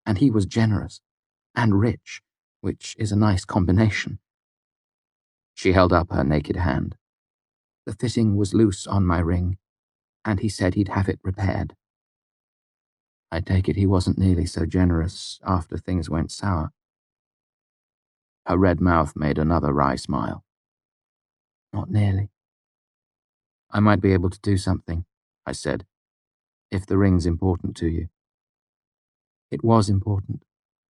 And he was generous and rich, which is a nice combination. She held up her naked hand. The fitting was loose on my ring, and he said he'd have it repaired. I take it he wasn't nearly so generous after things went sour. Her red mouth made another wry smile. Not nearly. I might be able to do something, I said, if the ring's important to you. It was important,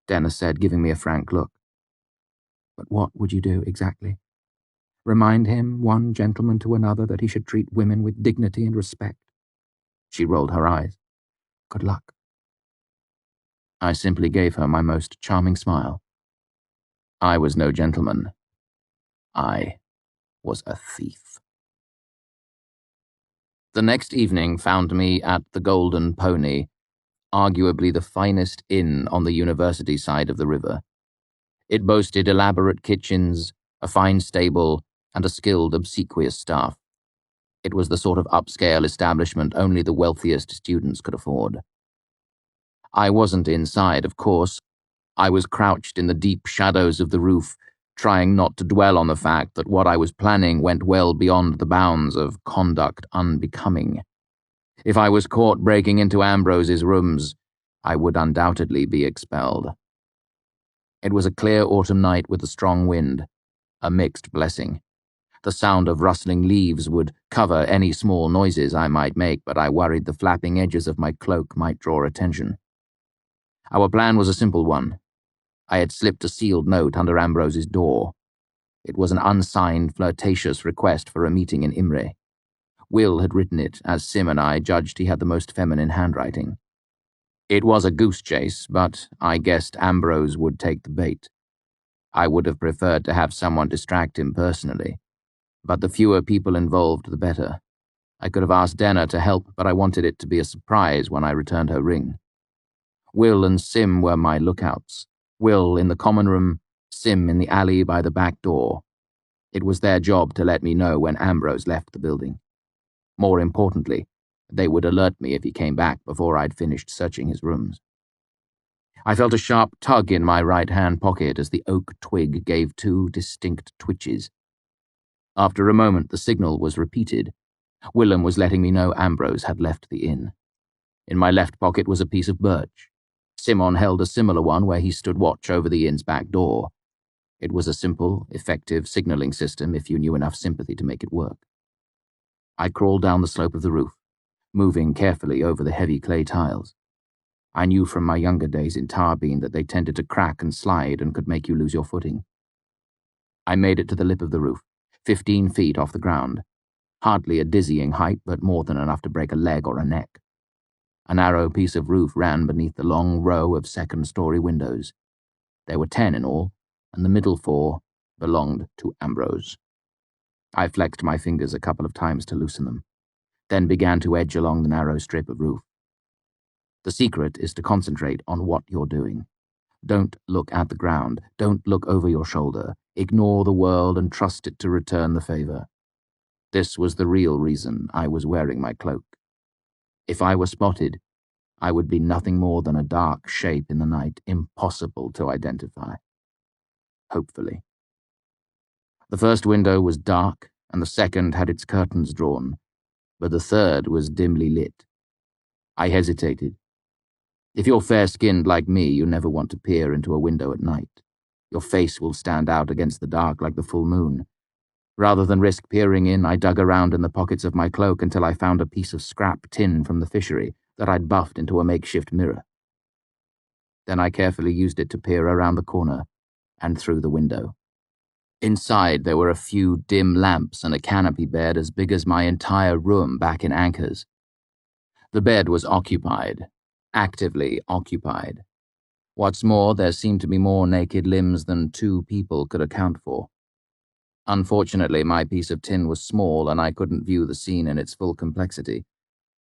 Dennis said, giving me a frank look. But what would you do exactly? Remind him, one gentleman to another, that he should treat women with dignity and respect? She rolled her eyes. Good luck. I simply gave her my most charming smile. I was no gentleman. I was a thief. The next evening found me at the Golden Pony, arguably the finest inn on the university side of the river. It boasted elaborate kitchens, a fine stable, and a skilled, obsequious staff. It was the sort of upscale establishment only the wealthiest students could afford. I wasn't inside, of course. I was crouched in the deep shadows of the roof, trying not to dwell on the fact that what I was planning went well beyond the bounds of conduct unbecoming. If I was caught breaking into Ambrose's rooms, I would undoubtedly be expelled. It was a clear autumn night with a strong wind, a mixed blessing. The sound of rustling leaves would cover any small noises I might make, but I worried the flapping edges of my cloak might draw attention. Our plan was a simple one. I had slipped a sealed note under Ambrose's door. It was an unsigned, flirtatious request for a meeting in Imre. Will had written it, as Sim and I judged he had the most feminine handwriting. It was a goose chase, but I guessed Ambrose would take the bait. I would have preferred to have someone distract him personally, but the fewer people involved, the better. I could have asked Denna to help, but I wanted it to be a surprise when I returned her ring. Will and Sim were my lookouts. Will in the common room, Sim in the alley by the back door. It was their job to let me know when Ambrose left the building. More importantly, they would alert me if he came back before I'd finished searching his rooms. I felt a sharp tug in my right-hand pocket as the oak twig gave two distinct twitches. After a moment, the signal was repeated. Willem was letting me know Ambrose had left the inn. In my left pocket was a piece of birch. Simon held a similar one where he stood watch over the inn's back door. It was a simple, effective signaling system if you knew enough sympathy to make it work. I crawled down the slope of the roof, moving carefully over the heavy clay tiles. I knew from my younger days in Tarbean that they tended to crack and slide and could make you lose your footing. I made it to the lip of the roof, 15 feet off the ground. Hardly a dizzying height, but more than enough to break a leg or a neck. A narrow piece of roof ran beneath the long row of second-story windows. There were 10 in all, and the middle 4 belonged to Ambrose. I flexed my fingers a couple of times to loosen them, then began to edge along the narrow strip of roof. The secret is to concentrate on what you're doing. Don't look at the ground. Don't look over your shoulder. Ignore the world and trust it to return the favor. This was the real reason I was wearing my cloak. If I were spotted, I would be nothing more than a dark shape in the night, impossible to identify. Hopefully. The first window was dark, and the second had its curtains drawn, but the third was dimly lit. I hesitated. If you're fair-skinned like me, you never want to peer into a window at night. Your face will stand out against the dark like the full moon. Rather than risk peering in, I dug around in the pockets of my cloak until I found a piece of scrap tin from the fishery that I'd buffed into a makeshift mirror. Then I carefully used it to peer around the corner and through the window. Inside, there were a few dim lamps and a canopy bed as big as my entire room back in Anchor's. The bed was occupied, actively occupied. What's more, there seemed to be more naked limbs than 2 people could account for. Unfortunately, my piece of tin was small and I couldn't view the scene in its full complexity.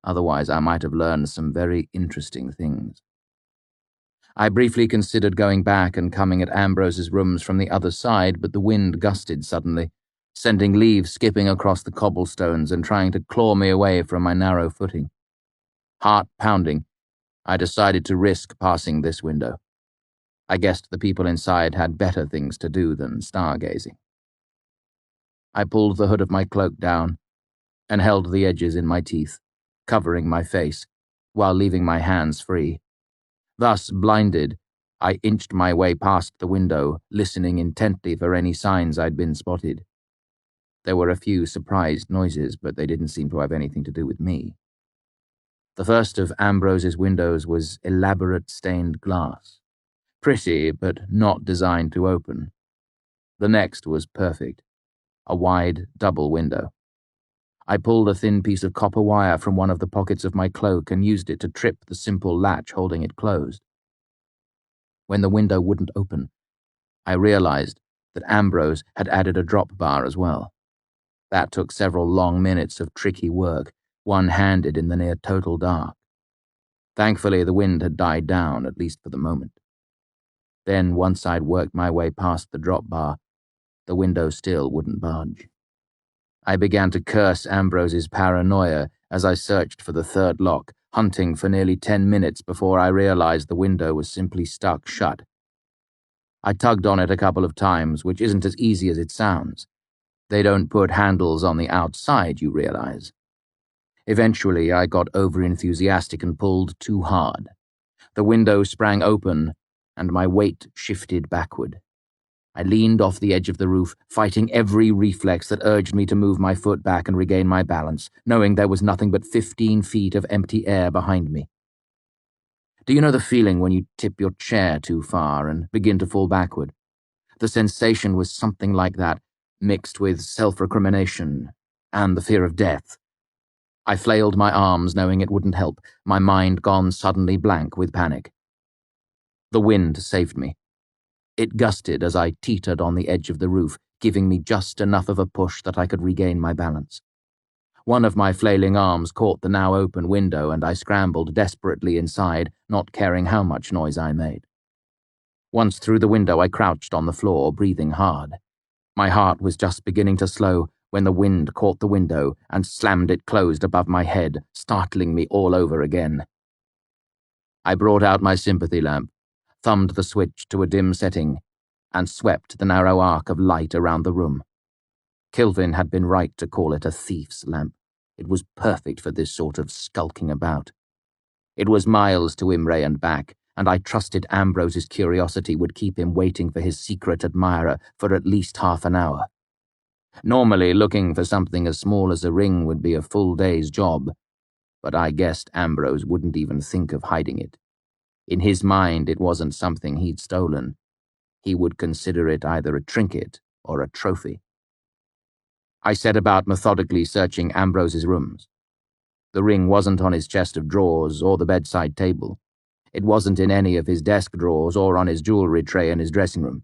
Otherwise, I might have learned some very interesting things. I briefly considered going back and coming at Ambrose's rooms from the other side, but the wind gusted suddenly, sending leaves skipping across the cobblestones and trying to claw me away from my narrow footing. Heart pounding, I decided to risk passing this window. I guessed the people inside had better things to do than stargazing. I pulled the hood of my cloak down and held the edges in my teeth, covering my face, while leaving my hands free. Thus, blinded, I inched my way past the window, listening intently for any signs I'd been spotted. There were a few surprised noises, but they didn't seem to have anything to do with me. The first of Ambrose's windows was elaborate stained glass. Pretty, but not designed to open. The next was perfect. A wide, double window. I pulled a thin piece of copper wire from one of the pockets of my cloak and used it to trip the simple latch holding it closed. When the window wouldn't open, I realized that Ambrose had added a drop bar as well. That took several long minutes of tricky work, one-handed in the near total dark. Thankfully, the wind had died down, at least for the moment. Then, once I'd worked my way past the drop bar, the window still wouldn't budge. I began to curse Ambrose's paranoia as I searched for the third lock, hunting for nearly 10 minutes before I realized the window was simply stuck shut. I tugged on it a couple of times, which isn't as easy as it sounds. They don't put handles on the outside, you realize. Eventually, I got over-enthusiastic and pulled too hard. The window sprang open, and my weight shifted backward. I leaned off the edge of the roof, fighting every reflex that urged me to move my foot back and regain my balance, knowing there was nothing but 15 feet of empty air behind me. Do you know the feeling when you tip your chair too far and begin to fall backward? The sensation was something like that, mixed with self-recrimination and the fear of death. I flailed my arms, knowing it wouldn't help, my mind gone suddenly blank with panic. The wind saved me. It gusted as I teetered on the edge of the roof, giving me just enough of a push that I could regain my balance. One of my flailing arms caught the now open window, and I scrambled desperately inside, not caring how much noise I made. Once through the window, I crouched on the floor, breathing hard. My heart was just beginning to slow when the wind caught the window and slammed it closed above my head, startling me all over again. I brought out my sympathy lamp, thumbed the switch to a dim setting, and swept the narrow arc of light around the room. Kilvin had been right to call it a thief's lamp. It was perfect for this sort of skulking about. It was miles to Imre and back, and I trusted Ambrose's curiosity would keep him waiting for his secret admirer for at least half an hour. Normally, looking for something as small as a ring would be a full day's job, but I guessed Ambrose wouldn't even think of hiding it. In his mind, it wasn't something he'd stolen. He would consider it either a trinket or a trophy. I set about methodically searching Ambrose's rooms. The ring wasn't on his chest of drawers or the bedside table. It wasn't in any of his desk drawers or on his jewelry tray in his dressing room.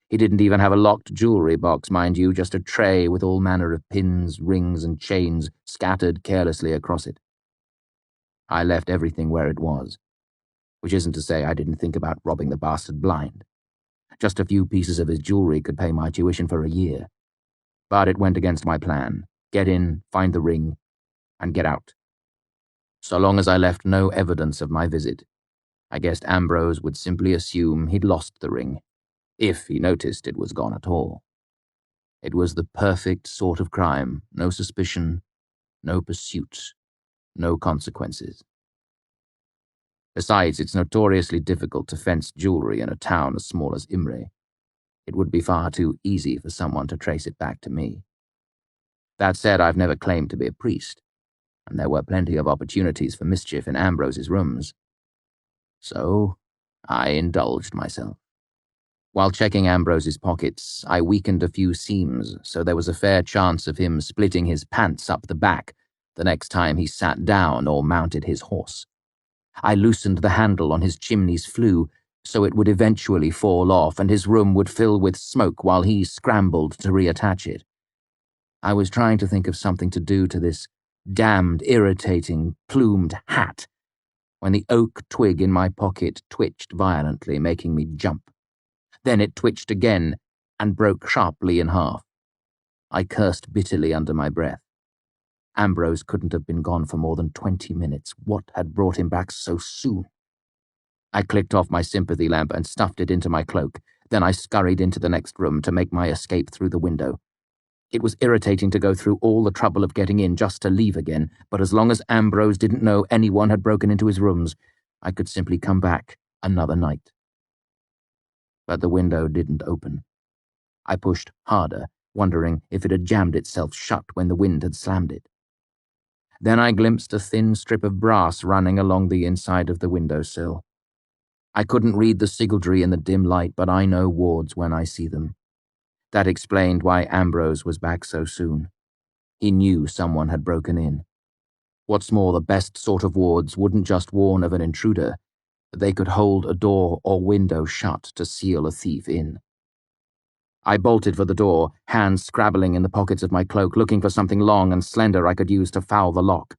He didn't even have a locked jewelry box, mind you, just a tray with all manner of pins, rings, and chains scattered carelessly across it. I left everything where it was, which isn't to say I didn't think about robbing the bastard blind. Just a few pieces of his jewelry could pay my tuition for a year. But it went against my plan. Get in, find the ring, and get out. So long as I left no evidence of my visit, I guessed Ambrose would simply assume he'd lost the ring, if he noticed it was gone at all. It was the perfect sort of crime, no suspicion, no pursuit, no consequences. Besides, it's notoriously difficult to fence jewelry in a town as small as Imre. It would be far too easy for someone to trace it back to me. That said, I've never claimed to be a priest, and there were plenty of opportunities for mischief in Ambrose's rooms. So, I indulged myself. While checking Ambrose's pockets, I weakened a few seams, so there was a fair chance of him splitting his pants up the back the next time he sat down or mounted his horse. I loosened the handle on his chimney's flue, so it would eventually fall off and his room would fill with smoke while he scrambled to reattach it. I was trying to think of something to do to this damned, irritating, plumed hat when the oak twig in my pocket twitched violently, making me jump. Then it twitched again and broke sharply in half. I cursed bitterly under my breath. Ambrose couldn't have been gone for more than 20 minutes. What had brought him back so soon? I clicked off my sympathy lamp and stuffed it into my cloak. Then I scurried into the next room to make my escape through the window. It was irritating to go through all the trouble of getting in just to leave again, but as long as Ambrose didn't know anyone had broken into his rooms, I could simply come back another night. But the window didn't open. I pushed harder, wondering if it had jammed itself shut when the wind had slammed it. Then I glimpsed a thin strip of brass running along the inside of the windowsill. I couldn't read the sigildry in the dim light, but I know wards when I see them. That explained why Ambrose was back so soon. He knew someone had broken in. What's more, the best sort of wards wouldn't just warn of an intruder, they could hold a door or window shut to seal a thief in. I bolted for the door, hands scrabbling in the pockets of my cloak, looking for something long and slender I could use to foul the lock.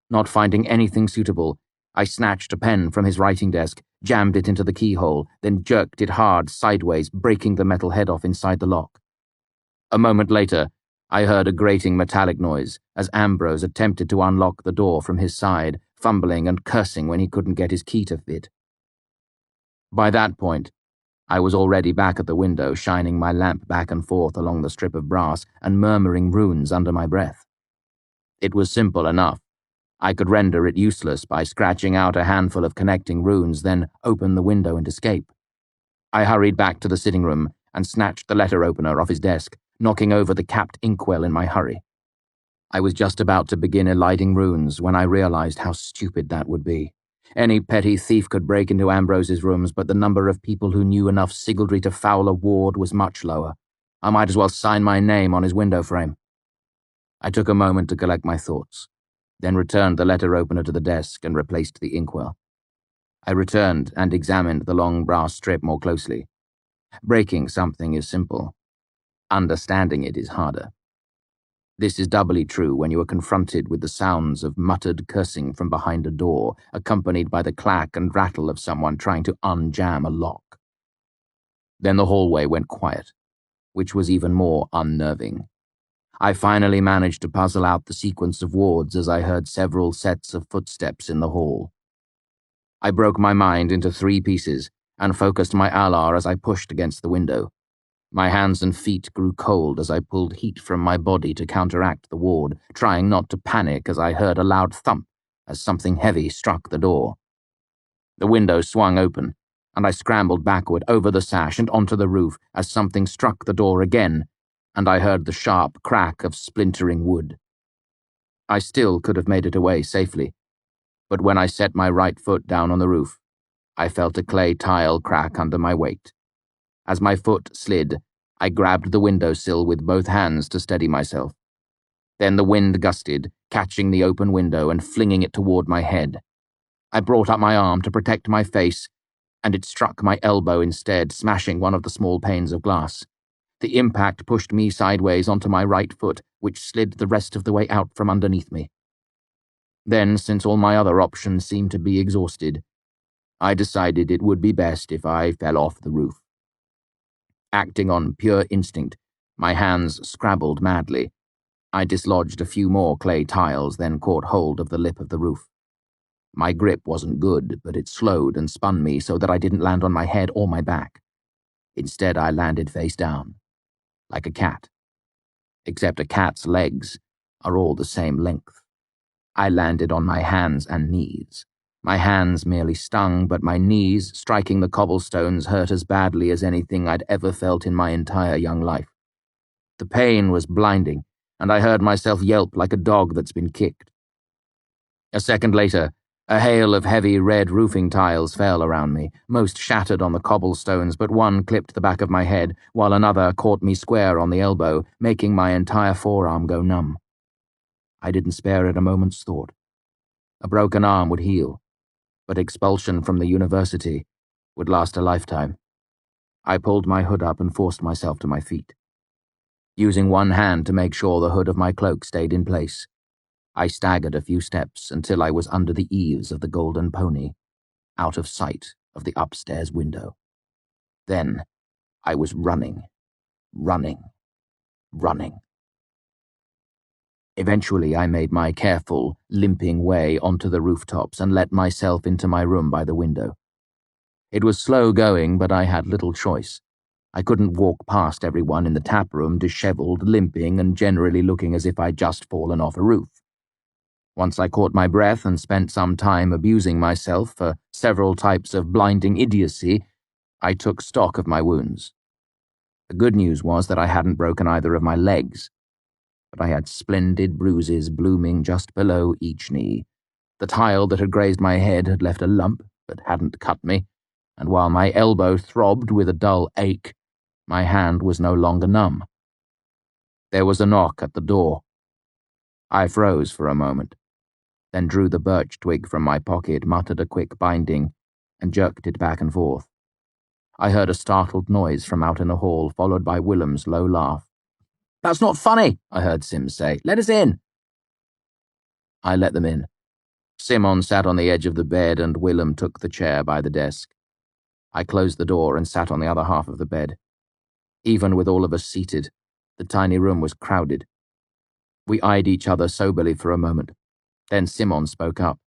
Not finding anything suitable, I snatched a pen from his writing desk, jammed it into the keyhole, then jerked it hard sideways, breaking the metal head off inside the lock. A moment later, I heard a grating metallic noise as Ambrose attempted to unlock the door from his side, fumbling and cursing when he couldn't get his key to fit. By that point, I was already back at the window, shining my lamp back and forth along the strip of brass and murmuring runes under my breath. It was simple enough. I could render it useless by scratching out a handful of connecting runes, then open the window and escape. I hurried back to the sitting room and snatched the letter opener off his desk, knocking over the capped inkwell in my hurry. I was just about to begin eliding runes when I realized how stupid that would be. Any petty thief could break into Ambrose's rooms, but the number of people who knew enough sigildry to foul a ward was much lower. I might as well sign my name on his window frame. I took a moment to collect my thoughts, then returned the letter opener to the desk and replaced the inkwell. I returned and examined the long brass strip more closely. Breaking something is simple. Understanding it is harder. This is doubly true when you are confronted with the sounds of muttered cursing from behind a door, accompanied by the clack and rattle of someone trying to unjam a lock. Then the hallway went quiet, which was even more unnerving. I finally managed to puzzle out the sequence of wards as I heard several sets of footsteps in the hall. I broke my mind into 3 pieces and focused my alar as I pushed against the window. My hands and feet grew cold as I pulled heat from my body to counteract the ward, trying not to panic as I heard a loud thump as something heavy struck the door. The window swung open, and I scrambled backward over the sash and onto the roof as something struck the door again, and I heard the sharp crack of splintering wood. I still could have made it away safely, but when I set my right foot down on the roof, I felt a clay tile crack under my weight. As my foot slid, I grabbed the windowsill with both hands to steady myself. Then the wind gusted, catching the open window and flinging it toward my head. I brought up my arm to protect my face, and it struck my elbow instead, smashing one of the small panes of glass. The impact pushed me sideways onto my right foot, which slid the rest of the way out from underneath me. Then, since all my other options seemed to be exhausted, I decided it would be best if I fell off the roof. Acting on pure instinct, my hands scrabbled madly. I dislodged a few more clay tiles, then caught hold of the lip of the roof. My grip wasn't good, but it slowed and spun me so that I didn't land on my head or my back. Instead, I landed face down, like a cat. Except a cat's legs are all the same length. I landed on my hands and knees. My hands merely stung, but my knees, striking the cobblestones, hurt as badly as anything I'd ever felt in my entire young life. The pain was blinding, and I heard myself yelp like a dog that's been kicked. A second later, a hail of heavy red roofing tiles fell around me, most shattered on the cobblestones, but one clipped the back of my head, while another caught me square on the elbow, making my entire forearm go numb. I didn't spare it a moment's thought. A broken arm would heal, but expulsion from the university would last a lifetime. I pulled my hood up and forced myself to my feet. Using one hand to make sure the hood of my cloak stayed in place, I staggered a few steps until I was under the eaves of the Golden Pony, out of sight of the upstairs window. Then I was running. Eventually, I made my careful, limping way onto the rooftops and let myself into my room by the window. It was slow going, but I had little choice. I couldn't walk past everyone in the tap room, dishevelled, limping, and generally looking as if I'd just fallen off a roof. Once I caught my breath and spent some time abusing myself for several types of blinding idiocy, I took stock of my wounds. The good news was that I hadn't broken either of my legs, but I had splendid bruises blooming just below each knee. The tile that had grazed my head had left a lump, but hadn't cut me, and while my elbow throbbed with a dull ache, my hand was no longer numb. There was a knock at the door. I froze for a moment, then drew the birch twig from my pocket, muttered a quick binding, and jerked it back and forth. I heard a startled noise from out in the hall, followed by Willem's low laugh. "That's not funny," I heard Sims say. "Let us in." I let them in. Simon sat on the edge of the bed and Willem took the chair by the desk. I closed the door and sat on the other half of the bed. Even with all of us seated, the tiny room was crowded. We eyed each other soberly for a moment. Then Simon spoke up.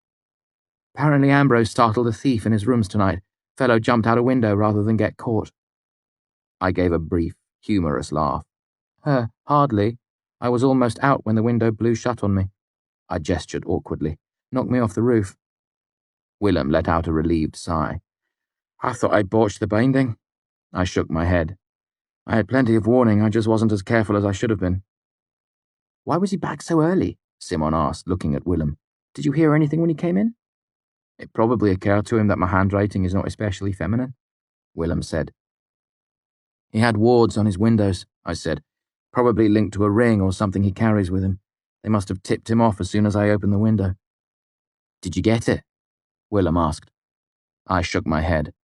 "Apparently Ambrose startled a thief in his rooms tonight. Fellow jumped out a window rather than get caught." I gave a brief, humorous laugh. Hardly. I was almost out when the window blew shut on me." I gestured awkwardly. "Knocked me off the roof." Willem let out a relieved sigh. "I thought I'd botched the binding." I shook my head. "I had plenty of warning, I just wasn't as careful as I should have been." "Why was he back so early?" Simon asked, looking at Willem. "Did you hear anything when he came in?" "It probably occurred to him that my handwriting is not especially feminine," Willem said. "He had wards on his windows," I said. "Probably linked to a ring or something he carries with him. They must have tipped him off as soon as I opened the window." "Did you get it?" Willem asked. I shook my head.